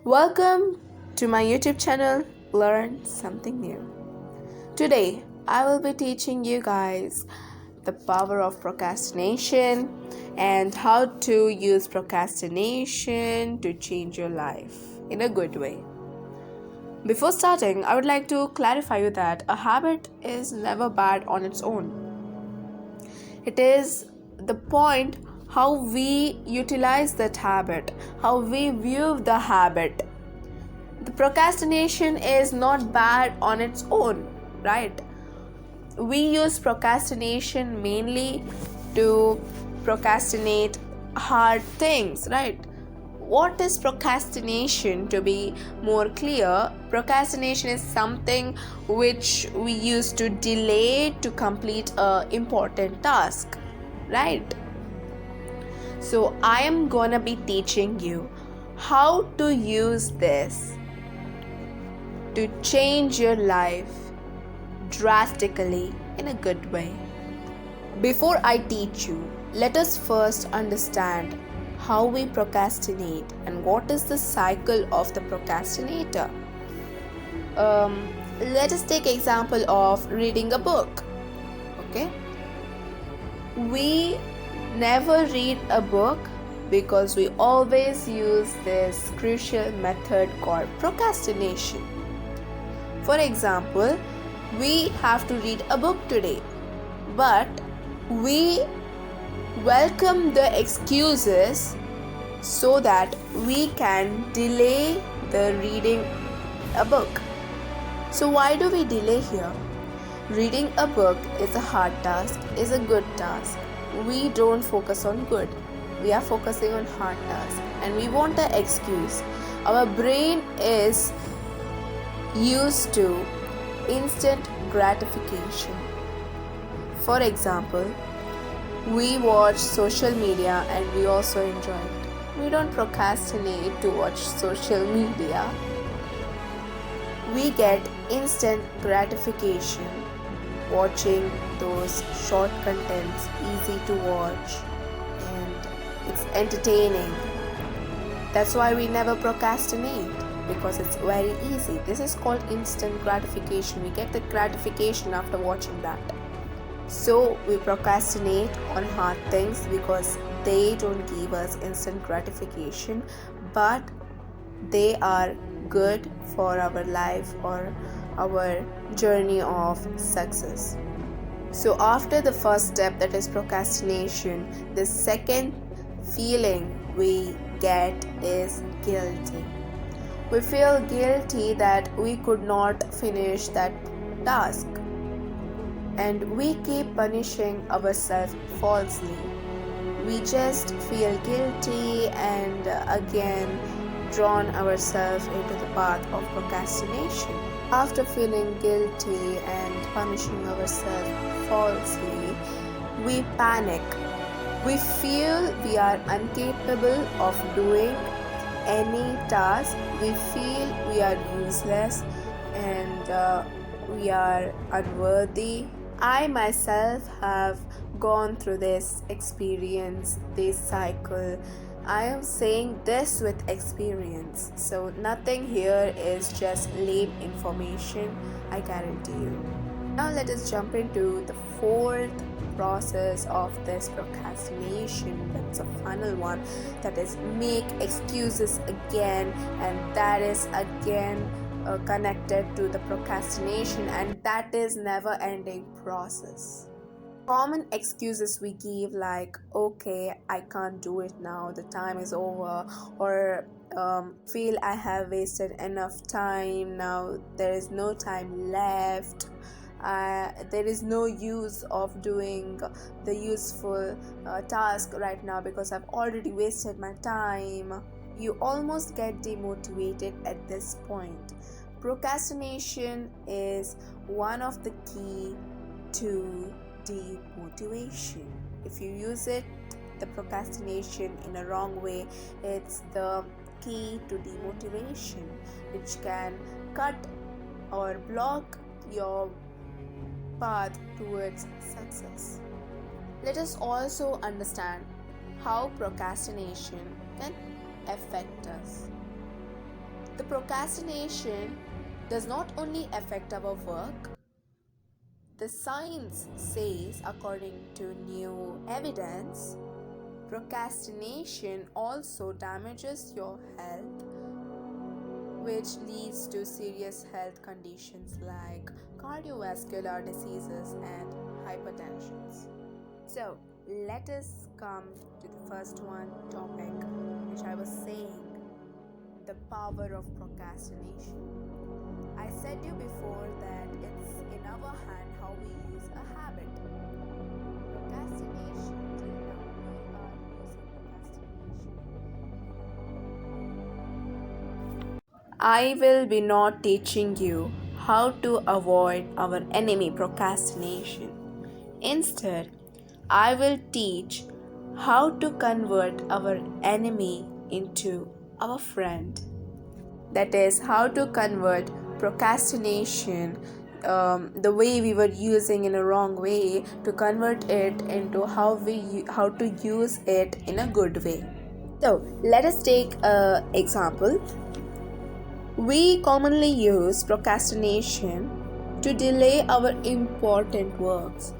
Welcome to my YouTube channel, Learn Something New. Today, I will be teaching you guys the power of procrastination and how to use procrastination to change your life in a good way. Before starting, I would like to clarify you that a habit is never bad on its own. It is the point how we utilize that habit, how we view the habit. The procrastination is not bad on its own, right? We use procrastination mainly to procrastinate hard things, right? What is procrastination? To be more clear, procrastination is something which we use to delay to complete a important task, right? So I am gonna be teaching you how to use this to change your life drastically in a good way. Before I teach you, let us first understand how we procrastinate and what is the cycle of the procrastinator. Let us take example of reading a book. Okay, we never read a book because we always use this crucial method called procrastination. For example, we have to read a book today, but we welcome the excuses so that we can delay the reading a book. So why do we delay here? Reading a book is a hard task, is a good task. We don't focus on good. We are focusing on hard task and we want an excuse. Our brain is used to instant gratification. For example, we watch social media and we also enjoy it. We don't procrastinate to watch social media. We get instant gratification watching those short contents, easy to watch, and it's entertaining. That's why we never procrastinate, because it's very easy. This is called instant gratification. We get the gratification after watching that. So we procrastinate on hard things because they don't give us instant gratification, but they are good for our life or our journey of success. So after the first step, that is procrastination, the second feeling we get is guilty. We feel guilty that we could not finish that task, and we keep punishing ourselves falsely. We just feel guilty and again drawn ourselves into the path of procrastination. After feeling guilty and punishing ourselves falsely, we panic. We feel we are incapable of doing any task. We feel we are useless and we are unworthy. I myself have gone through this experience, this cycle. I am saying this with experience, so nothing here is just lame information, I guarantee you. Now let us jump into the fourth process of this procrastination. That's a final one, that is make excuses again, and that is again connected to the procrastination, and that is never ending process. Common excuses we give, like, okay, I can't do it now, the time is over, or feel I have wasted enough time, now there is no time left, there is no use of doing the useful task right now because I've already wasted my time. You almost get demotivated at this point. Procrastination is one of the key to demotivation. If you use it, the procrastination, in a wrong way, it's the key to demotivation, which can cut or block your path towards success. Let us also understand how procrastination can affect us. The procrastination does not only affect our work, the science says, according to new evidence, procrastination also damages your health, which leads to serious health conditions like cardiovascular diseases and hypertensions. So, let us come to the first topic, which I was saying, the power of procrastination. I said you before that it's in our hand how we use a habit. Procrastination, till now we are using procrastination. I will be not teaching you how to avoid our enemy procrastination. Instead, I will teach how to convert our enemy into our friend. That is, how to convert procrastination, the way we were using in a wrong way, to convert it into how to use it in a good way. So let us take an example. We commonly use procrastination to delay our important works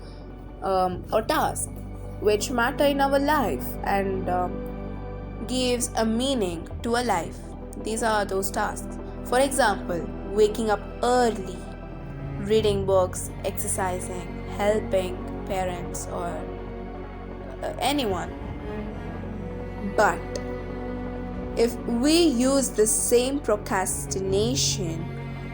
or tasks which matter in our life and gives a meaning to a life. These are those tasks. For example, waking up early, reading books, exercising, helping parents or anyone. But if we use the same procrastination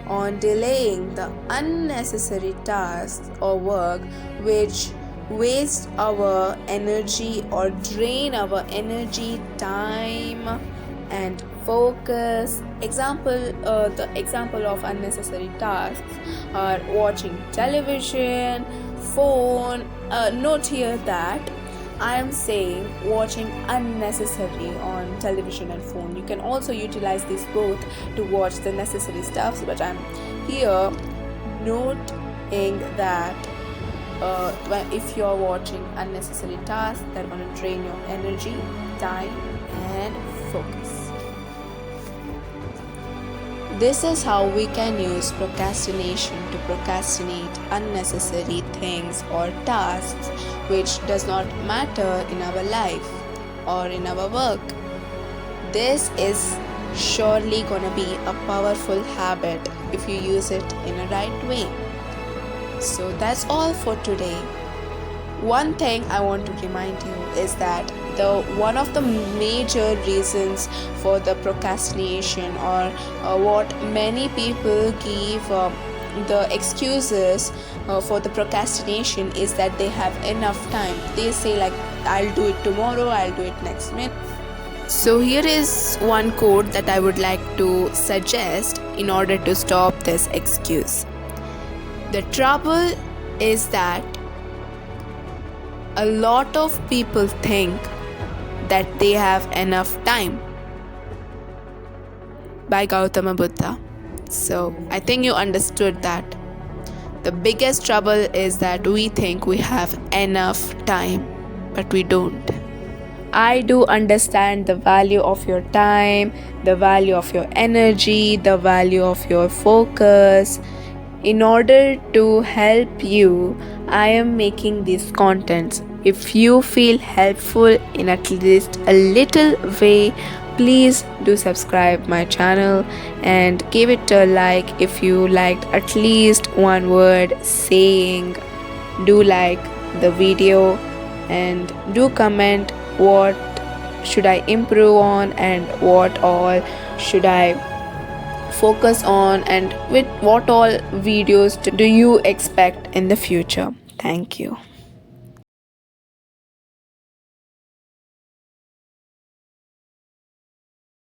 on delaying the unnecessary tasks or work which waste our energy or drain our energy, time and focus. The example of unnecessary tasks are watching television, phone. Note here that I am saying watching unnecessary on television and phone. You can also utilize these both to watch the necessary stuffs, but I'm here noting that if you're watching unnecessary tasks, they're going to drain your energy, time and focus. This is how we can use procrastination to procrastinate unnecessary things or tasks which does not matter in our life or in our work. This is surely gonna be a powerful habit if you use it in a right way. So that's all for today. One thing I want to remind you is that one of the major reasons for the procrastination, or what many people give the excuses for the procrastination, is that they have enough time. They say like, I'll do it tomorrow, I'll do it next minute. So here is one quote that I would like to suggest in order to stop this excuse. The trouble is that a lot of people think that they have enough time. By Gautama Buddha. So I think you understood that. The biggest trouble is that we think we have enough time, but we don't. I do understand the value of your time, the value of your energy, the value of your focus. In order to help you, I am making these contents. If you feel helpful in at least a little way, please do subscribe my channel and give it a like if you liked at least one word saying. Do like the video and do comment what should I improve on and what all should I focus on, and with what all videos do you expect in the future. Thank you.